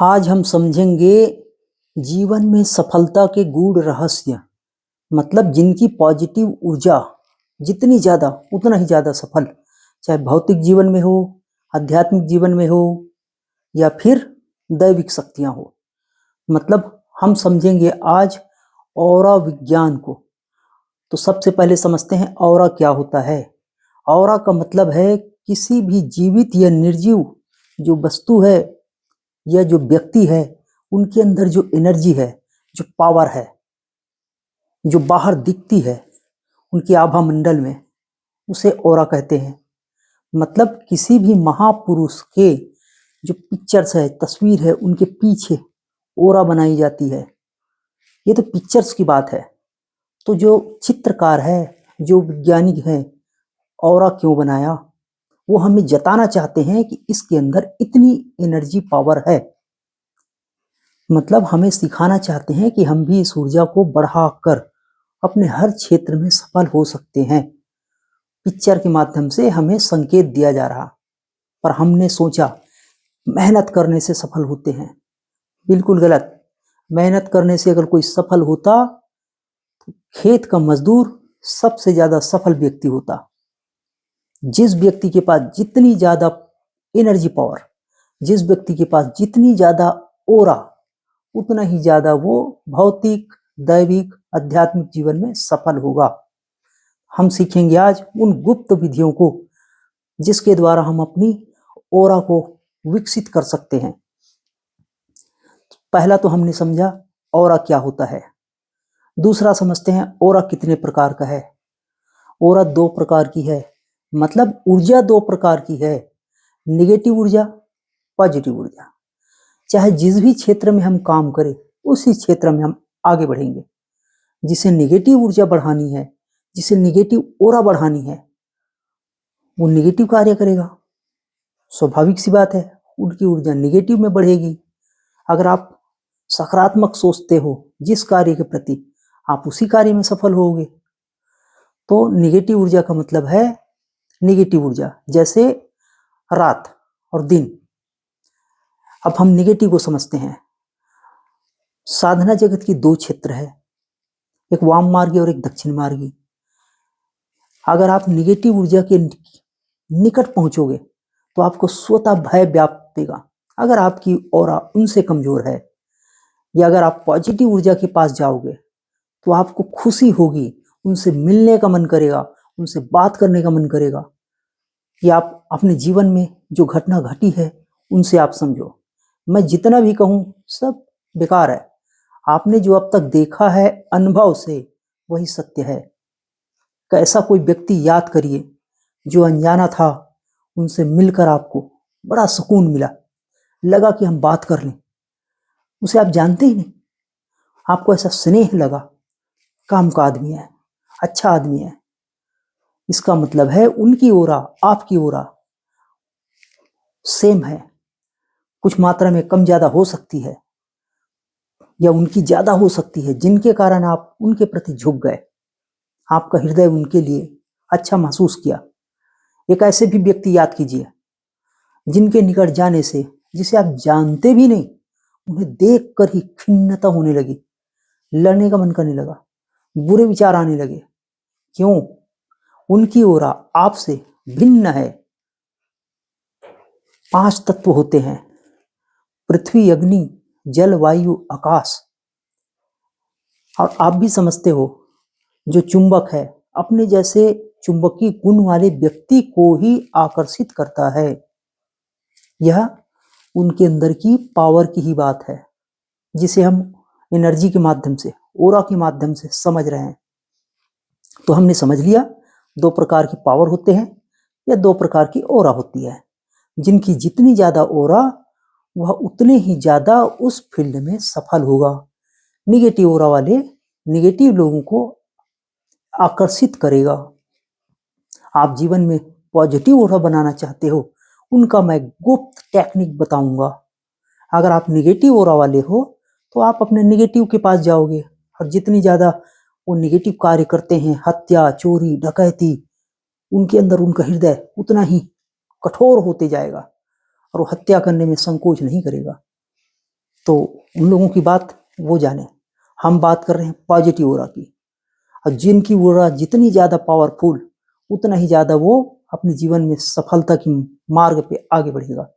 आज हम समझेंगे जीवन में सफलता के गूढ़ रहस्य। मतलब जिनकी पॉजिटिव ऊर्जा जितनी ज़्यादा उतना ही ज़्यादा सफल, चाहे भौतिक जीवन में हो, आध्यात्मिक जीवन में हो या फिर दैविक शक्तियाँ हो। मतलब हम समझेंगे आज ऑरा विज्ञान को। तो सबसे पहले समझते हैं ऑरा क्या होता है। ऑरा का मतलब है किसी भी जीवित या निर्जीव जो वस्तु है या जो व्यक्ति है, उनके अंदर जो एनर्जी है, जो पावर है, जो बाहर दिखती है उनके आभा मंडल में, उसे ऑरा कहते हैं। मतलब किसी भी महापुरुष के जो पिक्चर्स है, तस्वीर है, उनके पीछे ऑरा बनाई जाती है। ये तो पिक्चर्स की बात है। तो जो चित्रकार है, जो वैज्ञानिक है, ऑरा क्यों बनाया, वो हमें जताना चाहते हैं कि इसके अंदर इतनी एनर्जी पावर है। मतलब हमें सिखाना चाहते हैं कि हम भी इस ऊर्जा को बढ़ाकर अपने हर क्षेत्र में सफल हो सकते हैं। पिक्चर के माध्यम से हमें संकेत दिया जा रहा, पर हमने सोचा मेहनत करने से सफल होते हैं। बिल्कुल गलत। मेहनत करने से अगर कोई सफल होता तो खेत का मजदूर सबसे ज्यादा सफल व्यक्ति होता। जिस व्यक्ति के पास जितनी ज्यादा एनर्जी पावर, जिस व्यक्ति के पास जितनी ज्यादा ओरा, उतना ही ज्यादा वो भौतिक, दैविक, आध्यात्मिक जीवन में सफल होगा। हम सीखेंगे आज उन गुप्त विधियों को जिसके द्वारा हम अपनी ओरा को विकसित कर सकते हैं। पहला तो हमने समझा ओरा क्या होता है। दूसरा समझते हैं ओरा कितने प्रकार का है। ओरा 2 प्रकार की है। मतलब ऊर्जा 2 प्रकार की है, निगेटिव ऊर्जा, पॉजिटिव ऊर्जा। चाहे जिस भी क्षेत्र में हम काम करें, उसी क्षेत्र में हम आगे बढ़ेंगे। जिसे निगेटिव ऊर्जा बढ़ानी है, जिसे निगेटिव ओरा बढ़ानी है, वो निगेटिव कार्य करेगा। स्वाभाविक सी बात है, उनकी ऊर्जा निगेटिव में बढ़ेगी। अगर आप सकारात्मक सोचते हो जिस कार्य के प्रति, आप उसी कार्य में सफल होगे। तो निगेटिव ऊर्जा का मतलब है निगेटिव ऊर्जा, जैसे रात और दिन। अब हम निगेटिव को समझते हैं। साधना जगत की 2 क्षेत्र है, एक वाम मार्गी और एक दक्षिण मार्गी। अगर आप निगेटिव ऊर्जा के निकट पहुंचोगे तो आपको स्वतः भय व्यापेगा। अगर आपकी ऑरा उनसे कमजोर है, या अगर आप पॉजिटिव ऊर्जा के पास जाओगे तो आपको खुशी होगी, उनसे मिलने का मन करेगा, उनसे बात करने का मन करेगा। कि आप अपने जीवन में जो घटना घटी है उनसे आप समझो। मैं जितना भी कहूँ सब बेकार है। आपने जो अब तक देखा है अनुभव से, वही सत्य है। ऐसा कोई व्यक्ति याद करिए जो अनजाना था, उनसे मिलकर आपको बड़ा सुकून मिला, लगा कि हम बात कर लें। उसे आप जानते ही नहीं, आपको ऐसा स्नेह लगा, काम का आदमी है, अच्छा आदमी है। इसका मतलब है उनकी ओरा आपकी ओरा सेम है। कुछ मात्रा में कम ज्यादा हो सकती है, या उनकी ज्यादा हो सकती है, जिनके कारण आप उनके प्रति झुक गए, आपका हृदय उनके लिए अच्छा महसूस किया। एक ऐसे भी व्यक्ति याद कीजिए जिनके निकट जाने से, जिसे आप जानते भी नहीं, उन्हें देखकर ही खिन्नता होने लगी, लड़ने का मन करने लगा, बुरे विचार आने लगे। क्यों? उनकी ओरा आपसे भिन्न है। 5 तत्व होते हैं, पृथ्वी, अग्नि, जल, वायु, आकाश। और आप भी समझते हो, जो चुंबक है अपने जैसे चुंबकीय गुण वाले व्यक्ति को ही आकर्षित करता है। यह उनके अंदर की पावर की ही बात है, जिसे हम एनर्जी के माध्यम से, ओरा के माध्यम से समझ रहे हैं। तो हमने समझ लिया 2 प्रकार की पावर होते हैं, या 2 प्रकार की ओरा होती है। जिनकी जितनी ज्यादा ओरा, वह उतने ही ज्यादा उस फील्ड में सफल होगा। निगेटिव ओरा वाले निगेटिव लोगों को आकर्षित करेगा। आप जीवन में पॉजिटिव ओरा बनाना चाहते हो, उनका मैं गुप्त टेक्निक बताऊंगा। अगर आप निगेटिव ओरा वाले हो तो आप अपने निगेटिव के पास जाओगे, और जितनी ज्यादा वो निगेटिव कार्य करते हैं, हत्या, चोरी, डकैती, उनके अंदर उनका हृदय उतना ही कठोर होते जाएगा, और वो हत्या करने में संकोच नहीं करेगा। तो उन लोगों की बात वो जाने, हम बात कर रहे हैं पॉजिटिव ऑरा की। और जिनकी ऑरा जितनी ज़्यादा पावरफुल, उतना ही ज़्यादा वो अपने जीवन में सफलता की मार्ग पे आगे बढ़ेगा।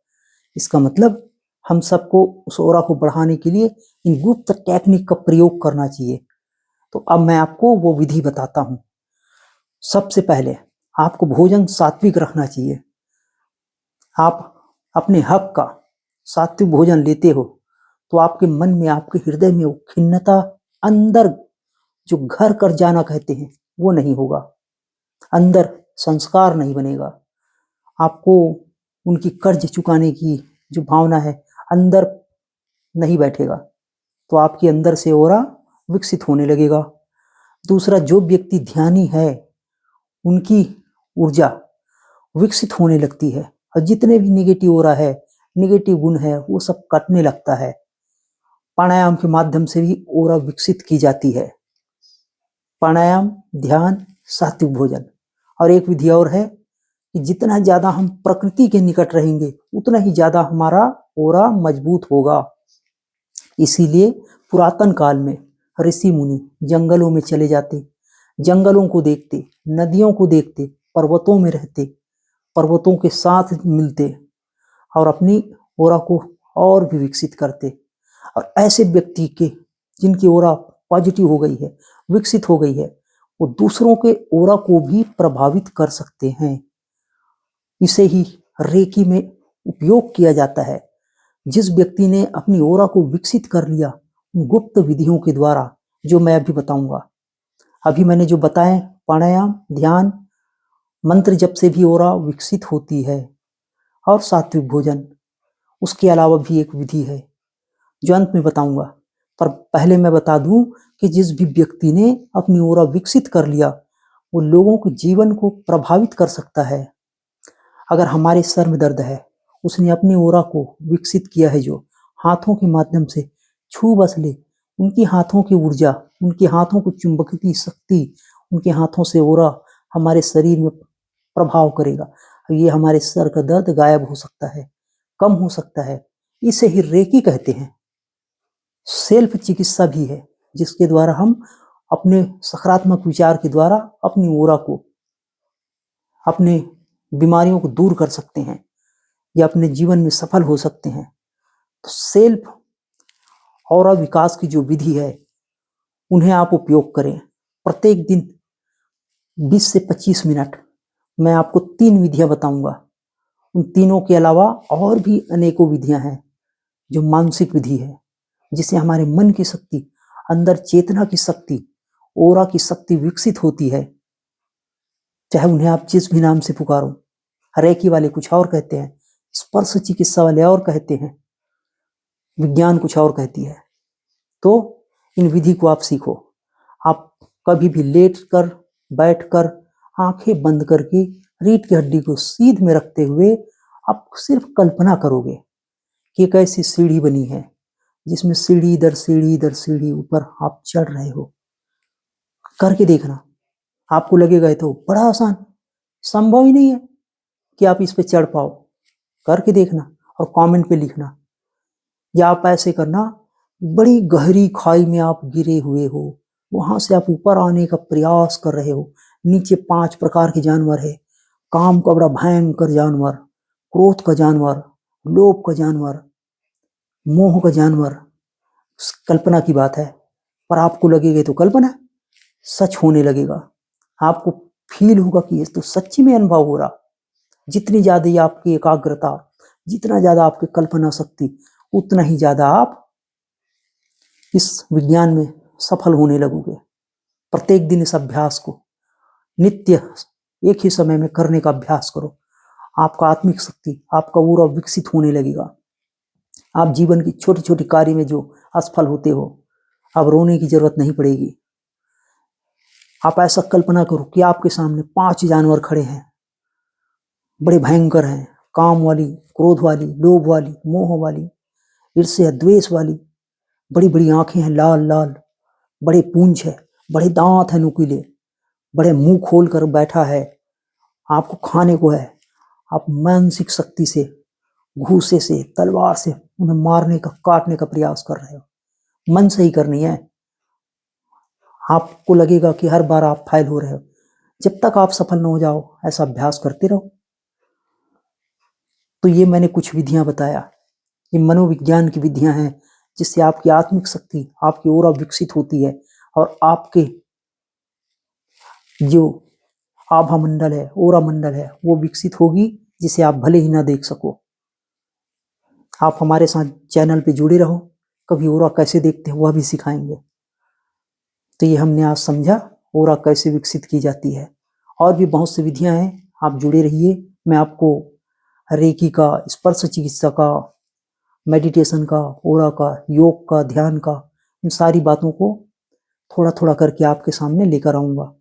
इसका मतलब हम सबको उस ऑरा को बढ़ाने के लिए इन गुप्त टेक्निक का प्रयोग करना चाहिए। तो अब मैं आपको वो विधि बताता हूँ। सबसे पहले आपको भोजन सात्विक रखना चाहिए। आप अपने हक का सात्विक भोजन लेते हो तो आपके मन में, आपके हृदय में वो खिन्नता, अंदर जो घर कर जाना कहते हैं, वो नहीं होगा। अंदर संस्कार नहीं बनेगा। आपको उनकी कर्ज चुकाने की जो भावना है अंदर नहीं बैठेगा। तो आपके अंदर से ऑरा विकसित होने लगेगा। दूसरा, जो व्यक्ति ध्यानी है उनकी ऊर्जा विकसित होने लगती है और जितने भी नेगेटिव ऑरा है, नेगेटिव गुण है, वो सब कटने लगता है। प्राणायाम के माध्यम से भी ऑरा विकसित की जाती है। प्राणायाम, ध्यान, सात्विक भोजन। और एक विधि और है कि जितना ज़्यादा हम प्रकृति के निकट रहेंगे उतना ही ज़्यादा हमारा ऑरा मजबूत होगा। इसीलिए पुरातन काल में ऋषि मुनि जंगलों में चले जाते, जंगलों को देखते, नदियों को देखते, पर्वतों में रहते, पर्वतों के साथ मिलते और अपनी ऑरा को और भी विकसित करते। और ऐसे व्यक्ति के जिनकी ऑरा पॉजिटिव हो गई है, विकसित हो गई है, वो दूसरों के ऑरा को भी प्रभावित कर सकते हैं। इसे ही रेकी में उपयोग किया जाता है। जिस व्यक्ति ने अपनी ऑरा को विकसित कर लिया गुप्त विधियों के द्वारा, जो मैं अभी बताऊंगा, अभी मैंने जो बताए, प्राणायाम, ध्यान, मंत्र जप से भी ऑरा विकसित होती है, और सात्विक भोजन। उसके अलावा भी एक विधि है जो अंत में बताऊंगा। पर पहले मैं बता दूं कि जिस भी व्यक्ति ने अपनी ऑरा विकसित कर लिया वो लोगों के जीवन को प्रभावित कर सकता है। अगर हमारे सर में दर्द है, उसने अपनी ऑरा को विकसित किया है, जो हाथों के माध्यम से छू बस ले, उनकी हाथों की ऊर्जा, उनके हाथों को चुंबकीय शक्ति, उनके हाथों से ऑरा हमारे शरीर में प्रभाव करेगा। ये हमारे सर का दर्द गायब हो सकता है, कम हो सकता है। इसे ही रेकी कहते हैं। सेल्फ चिकित्सा भी है, जिसके द्वारा हम अपने सकारात्मक विचार के द्वारा अपनी ऑरा को, अपने बीमारियों को दूर कर सकते हैं या अपने जीवन में सफल हो सकते हैं। तो सेल्फ ऑरा विकास की जो विधि है उन्हें आप उपयोग करें। प्रत्येक दिन 20 से 25 मिनट मैं आपको 3 विधियां बताऊंगा। उन तीनों के अलावा और भी अनेकों विधियां हैं जो मानसिक विधि है, जिससे हमारे मन की शक्ति, अंदर चेतना की शक्ति, ऑरा की शक्ति विकसित होती है। चाहे उन्हें आप जिस भी नाम से पुकारो, रेकी वाले कुछ और कहते हैं, स्पर्श चिकित्सा वाले और कहते हैं, विज्ञान कुछ और कहती है। तो इन विधि को आप सीखो। आप कभी भी लेट कर, बैठ कर, आंखें बंद करके रीढ़ की हड्डी को सीध में रखते हुए आप सिर्फ कल्पना करोगे कि एक ऐसी सीढ़ी बनी है जिसमें सीढ़ी दर सीढ़ी दर सीढ़ी ऊपर आप चढ़ रहे हो। करके देखना, आपको लगेगा ये तो बड़ा आसान, संभव ही नहीं है कि आप इस पे चढ़ पाओ। करके देखना और कमेंट पे लिखना। या आप ऐसे करना, बड़ी गहरी खाई में आप गिरे हुए हो, वहां से आप ऊपर आने का प्रयास कर रहे हो। नीचे 5 प्रकार के जानवर है। काम का बड़ा भयंकर जानवर, क्रोध का जानवर, लोभ का जानवर, मोह का जानवर। कल्पना की बात है, पर आपको लगेगा तो कल्पना सच होने लगेगा। आपको फील होगा कि ये तो सच्ची में अनुभव हो रहा। जितनी ज्यादा ये आपकी एकाग्रता, जितना ज्यादा आपकी कल्पना शक्ति, उतना ही ज्यादा आप इस विज्ञान में सफल होने लगोगे। प्रत्येक दिन इस अभ्यास को नित्य एक ही समय में करने का अभ्यास करो। आपका आत्मिक शक्ति, आपका ऑरा विकसित होने लगेगा। आप जीवन की छोटी छोटी कार्य में जो असफल होते हो, अब रोने की जरूरत नहीं पड़ेगी। आप ऐसा कल्पना करो कि आपके सामने 5 जानवर खड़े हैं, बड़े भयंकर हैं, काम वाली, क्रोध वाली, लोभ वाली, मोह वाली, ईर्ष्या, द्वेष वाली। बड़ी बड़ी आंखें हैं, लाल लाल, बड़े पूंछ है, बड़े दांत हैं नुकीले, बड़े मुंह खोल कर बैठा है, आपको खाने को है। आप मानसिक शक्ति से, घूसे से, तलवार से उन्हें मारने का, काटने का प्रयास कर रहे हो। मन से ही करनी है। आपको लगेगा कि हर बार आप फाइल हो रहे हो। जब तक आप सफल न हो जाओ, ऐसा अभ्यास करते रहो। तो ये मैंने कुछ विधियां बताया। ये मनोविज्ञान की विधियां हैं, जिससे आपकी आत्मिक शक्ति, आपकी ओरा विकसित होती है और आपके जो आभा मंडल है, ओरा मंडल है, वो विकसित होगी, जिसे आप भले ही ना देख सको। आप हमारे साथ चैनल पे जुड़े रहो। कभी ओरा कैसे देखते हैं वह भी सिखाएंगे। तो ये हमने आज समझा ओरा कैसे विकसित की जाती है। और भी बहुत सी विधियां हैं, आप जुड़े रहिए। मैं आपको रेकी का, स्पर्श चिकित्सा का, मेडिटेशन का, ओरा का, योग का, ध्यान का, इन सारी बातों को थोड़ा थोड़ा करके आपके सामने लेकर आऊंगा।